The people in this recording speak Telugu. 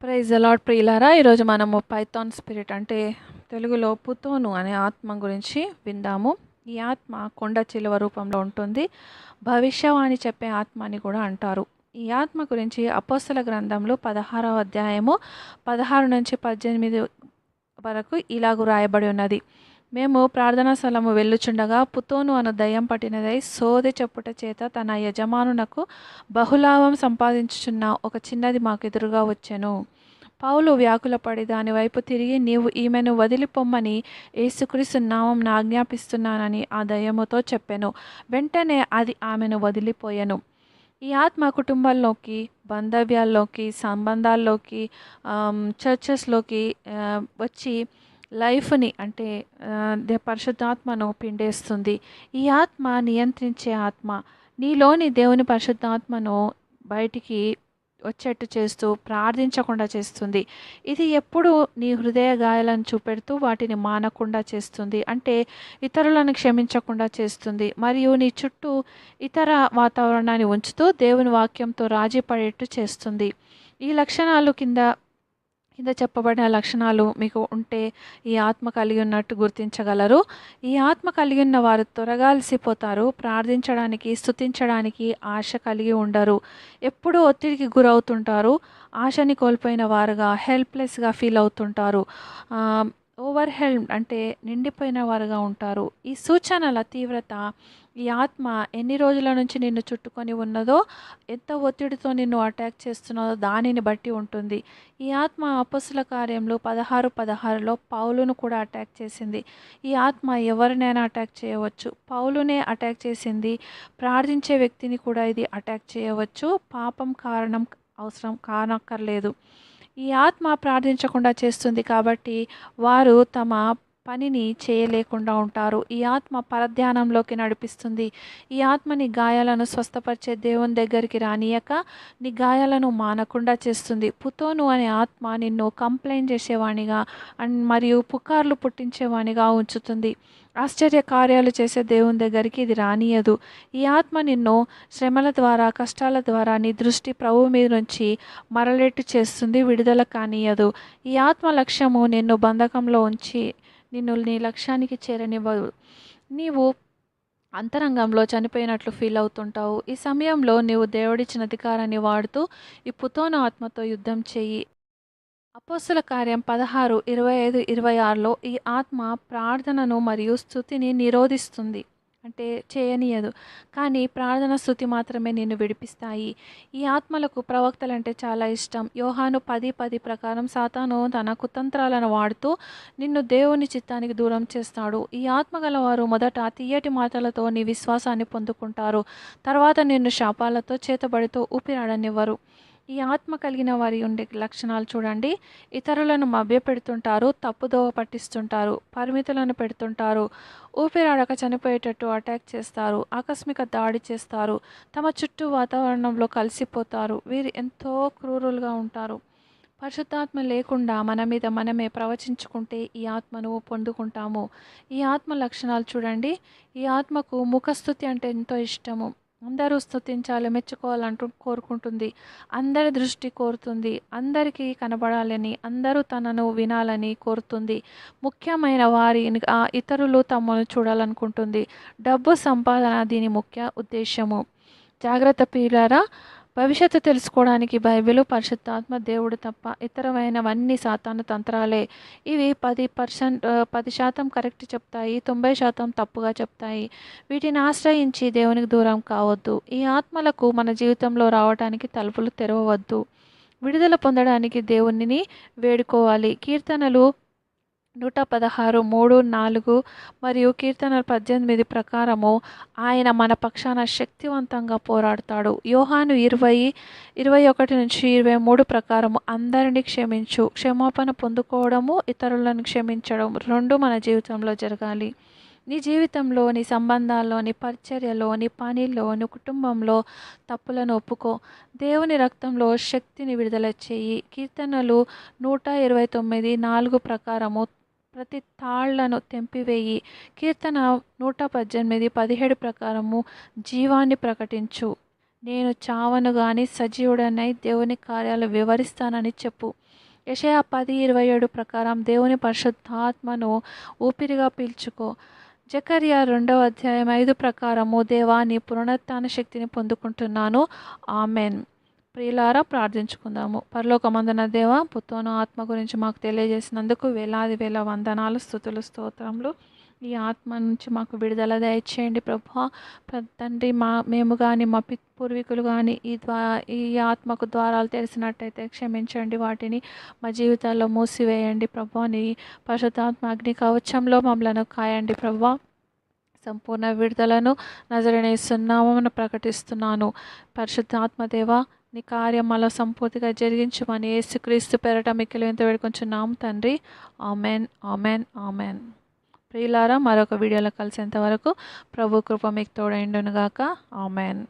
ప్రైజ్ ద లార్డ్ ప్రియులారా, ఈరోజు మనము పైథాన్ స్పిరిట్ అంటే తెలుగులో పుతోను అనే ఆత్మ గురించి విందాము. ఈ ఆత్మ కొండ చిలువ రూపంలో ఉంటుంది. భవిష్యవాణి చెప్పే ఆత్మ అని కూడా అంటారు. ఈ ఆత్మ గురించి అపోస్తల గ్రంథంలో 16వ అధ్యాయము 16 నుంచి 18 వరకు ఇలాగు రాయబడి ఉన్నది. మేము ప్రార్థనా స్థలము వెళ్ళుచుండగా పుతోను అను దయ్యం పట్టినదై సోదె చెప్పుట చేత తన యజమానునకు బహులాభం సంపాదించుచున్న ఒక చిన్నది మాకు ఎదురుగా వచ్చెను. పౌలు వ్యాకులపడి దాని వైపు తిరిగి, నీవు ఈమెను వదిలిపొమ్మని యేసుక్రీస్తు నామమున ఆజ్ఞాపిస్తున్నానని ఆ దయ్యముతో చెప్పెను. వెంటనే అది ఆమెను వదిలిపోయెను. ఈ ఆత్మ కుటుంబాల్లోకి, బాంధవ్యాల్లోకి, సంబంధాల్లోకి, చర్చెస్లోకి వచ్చి లైఫ్ని అంటే పరిశుద్ధాత్మను పిండేస్తుంది. ఈ ఆత్మ నియంత్రించే ఆత్మ. నీలోని దేవుని పరిశుద్ధాత్మను బయటికి వచ్చేట్టు చేస్తూ ప్రార్థించకుండా చేస్తుంది. ఇది ఎప్పుడు నీ హృదయ గాయాలను చూపెడుతూ వాటిని మానకుండా చేస్తుంది. అంటే ఇతరులను క్షమించకుండా చేస్తుంది. మరియు నీ చుట్టూ ఇతర వాతావరణాన్ని ఉంచుతూ దేవుని వాక్యంతో రాజీ పడేట్టు చేస్తుంది. ఈ లక్షణాలు కింద చెప్పబడిన లక్షణాలు మీకు ఉంటే ఈ ఆత్మ కలిగి ఉన్నట్టు గుర్తించగలరు. ఈ ఆత్మ కలిగి ఉన్న వారు త్వరగా అలసిపోతారు. ప్రార్థించడానికి, స్తుతించడానికి ఆశ కలిగి ఉండరు. ఎప్పుడూ ఒత్తిడికి గురవుతుంటారు. ఆశని కోల్పోయిన వారుగా, హెల్ప్లెస్గా ఫీల్ అవుతుంటారు. ఓవర్‌హెల్మ్డ్ అంటే నిండిపోయిన వారుగా ఉంటారు. ఈ సూచనల తీవ్రత ఈ ఆత్మ ఎన్ని రోజుల నుంచి నిన్ను చుట్టుకొని ఉన్నదో, ఎంత ఒత్తిడితో నిన్ను అటాక్ చేస్తున్నదో దానిని బట్టి ఉంటుంది. ఈ ఆత్మ అపొస్తలుల కార్యములు 16:16లో పౌలును కూడా అటాక్ చేసింది. ఈ ఆత్మ ఎవరినైనా అటాక్ చేయవచ్చు. పౌలునే అటాక్ చేసింది. ప్రార్థించే వ్యక్తిని కూడా ఇది అటాక్ చేయవచ్చు. పాపం కారణం అవసరం కానక్కర్లేదు. ఈ ఆత్మ ప్రార్థించకుండా చేస్తుంది కాబట్టి వారు తమ పనిని చేయలేకుండా ఉంటారు. ఈ ఆత్మ పరధ్యానంలోకి నడిపిస్తుంది. ఈ ఆత్మ నీ గాయాలను స్వస్థపరిచే దేవుని దగ్గరికి రానియక నీ గాయాలను మానకుండా చేస్తుంది. పుతోను అనే ఆత్మ నిన్ను కంప్లైంట్ చేసేవానిగా మరియు పుకార్లు పుట్టించేవానిగా ఉంచుతుంది. ఆశ్చర్య కార్యాలు చేసే దేవుని దగ్గరికి ఇది రానియదు. ఈ ఆత్మ నిన్ను శ్రమల ద్వారా, కష్టాల ద్వారా నీ దృష్టి ప్రభువు మీద నుంచి మరలేట్టు చేస్తుంది. విడుదల కానియదు. ఈ ఆత్మ లక్ష్యము నిన్ను బంధకంలో ఉంచి నిన్ను నీ లక్ష్యానికి చేరనివ్వదు. నీవు అంతరంగంలో చనిపోయినట్లు ఫీల్ అవుతుంటావు. ఈ సమయంలో నీవు దేవుడిచ్చిన అధికారాన్ని వాడుతూ ఈ పుతోను ఆత్మతో యుద్ధం చెయ్యి. అపోస్తల కార్యం 16, 25, 26లో ఈ ఆత్మ ప్రార్థనను మరియు స్తుతిని నిరోధిస్తుంది. అంటే చేయనీయదు. కానీ ప్రార్థన, స్తుతి మాత్రమే నిన్ను విడిపిస్తాయి. ఈ ఆత్మలకు ప్రవక్తలంటే చాలా ఇష్టం. యోహాను 10:10 ప్రకారం సాతాను తన కుతంత్రాలను వాడుతూ నిన్ను దేవుని చిత్తానికి దూరం చేస్తాడు. ఈ ఆత్మ గలవారు మొదట తీయటి మాటలతో నీ విశ్వాసాన్ని పొందుకుంటారు. తర్వాత నిన్ను శాపాలతో, చేతబడితో ఊపిరాడనివ్వరు. ఈ ఆత్మ కలిగిన వారి ఉండే లక్షణాలు చూడండి. ఇతరులను మభ్యపెడుతుంటారు, తప్పుదోవ పట్టిస్తుంటారు, పరిమితులను పెడుతుంటారు, ఊపిరాడక చనిపోయేటట్టు అటాక్ చేస్తారు, ఆకస్మిక దాడి చేస్తారు, తమ చుట్టూ వాతావరణంలో కలిసిపోతారు. వీరు ఎంతో క్రూరులుగా ఉంటారు. పరిశుద్ధాత్మ లేకుండా మన మీద మనమే ప్రవచించుకుంటే ఈ ఆత్మను పొందుకుంటాము. ఈ ఆత్మ లక్షణాలు చూడండి. ఈ ఆత్మకు ముఖస్తుతి అంటే ఎంతో ఇష్టము. అందరూ స్తుతించాలి, మెచ్చుకోవాలంటూ కోరుకుంటుంది. అందరి దృష్టి కోరుతుంది. అందరికీ కనబడాలని, అందరూ తనను వినాలని కోరుతుంది. ముఖ్యమైన వారిని ఇతరులు తమను చూడాలనుకుంటుంది. డబ్బు సంపాదన దీని ముఖ్య ఉద్దేశము. జాగ్రత్త ప్రియులారా, భవిష్యత్తు తెలుసుకోవడానికి బైబిలు, పరిశుద్ధాత్మ, దేవుడు తప్ప ఇతరమైనవన్నీ సాతాను తంత్రాలే. ఇవి 10% కరెక్ట్ చెప్తాయి, 90% తప్పుగా చెప్తాయి. వీటిని ఆశ్రయించి దేవునికి దూరం కావద్దు. ఈ ఆత్మలకు మన జీవితంలో రావడానికి తలుపులు తెరవవద్దు. విడుదల పొందడానికి దేవునిని వేడుకోవాలి. కీర్తనలు 116, 3, 4 మరియు కీర్తనలు 18 ప్రకారము ఆయన మన పక్షాన శక్తివంతంగా పోరాడతాడు. యోహాను 20:21-23 ప్రకారము అందరినీ క్షమించు. క్షమాపణ పొందుకోవడము, ఇతరులను క్షమించడం రెండు మన జీవితంలో జరగాలి. నీ జీవితంలో, నీ సంబంధాల్లో, నీ పరిచర్యలో, నీ పనిలో, నీ కుటుంబంలో తప్పులను ఒప్పుకో. దేవుని రక్తంలో శక్తిని విడుదల చేయి. కీర్తనలు 129:4 ప్రకారము ప్రతి తాళ్లను తెంపివేయి. కీర్తన 118:17 ప్రకారము జీవాన్ని ప్రకటించు. నేను చావను గాని సజీవుడనై దేవుని కార్యాలు వివరిస్తానని చెప్పు. యెషయా 10:27 ప్రకారం దేవుని పరిశుద్ధాత్మను ఊపిరిగా పీల్చుకో. జకర్యా 2:5 ప్రకారము దేవా నీ పునరుత్థాన శక్తిని పొందుకుంటున్నాను. ఆమెన్. ప్రియులారా ప్రార్థించుకుందాము. పరలోకమందున దేవా, పుత్తోను ఆత్మ గురించి మాకు తెలియజేసినందుకు వేలాది వేల వందనాలు, స్తుతులు, స్తోత్రములు. ఈ ఆత్మ నుంచి మాకు విడుదల దయచేయండి ప్రభువా. తండ్రి, మేము కానీ మా పూర్వీకులు కానీ ఈ ఆత్మకు ద్వారాలు తెలిసినట్టయితే క్షమించండి, వాటిని మా జీవితాల్లో మూసివేయండి ప్రభువా. నీ పరిశుద్ధాత్మ అగ్ని కవచంలో మమ్మలను కాయండి ప్రభువా. సంపూర్ణ విడుదలను నజరేయుని నామమున ప్రకటిస్తున్నాను. పరిశుద్ధాత్మదేవ, నీ కార్యం అలా సంపూర్తిగా జరిగించమని యేసుక్రీస్తు పేరట మిక్కిలి వింత వేడుకొంచున్నాము తండ్రి. Amen, amen, amen. ప్రియులారా, మరొక వీడియోలో కలిసేంత వరకు ప్రభు కృప మీకు తోడైండునుగాక. ఆమెన్.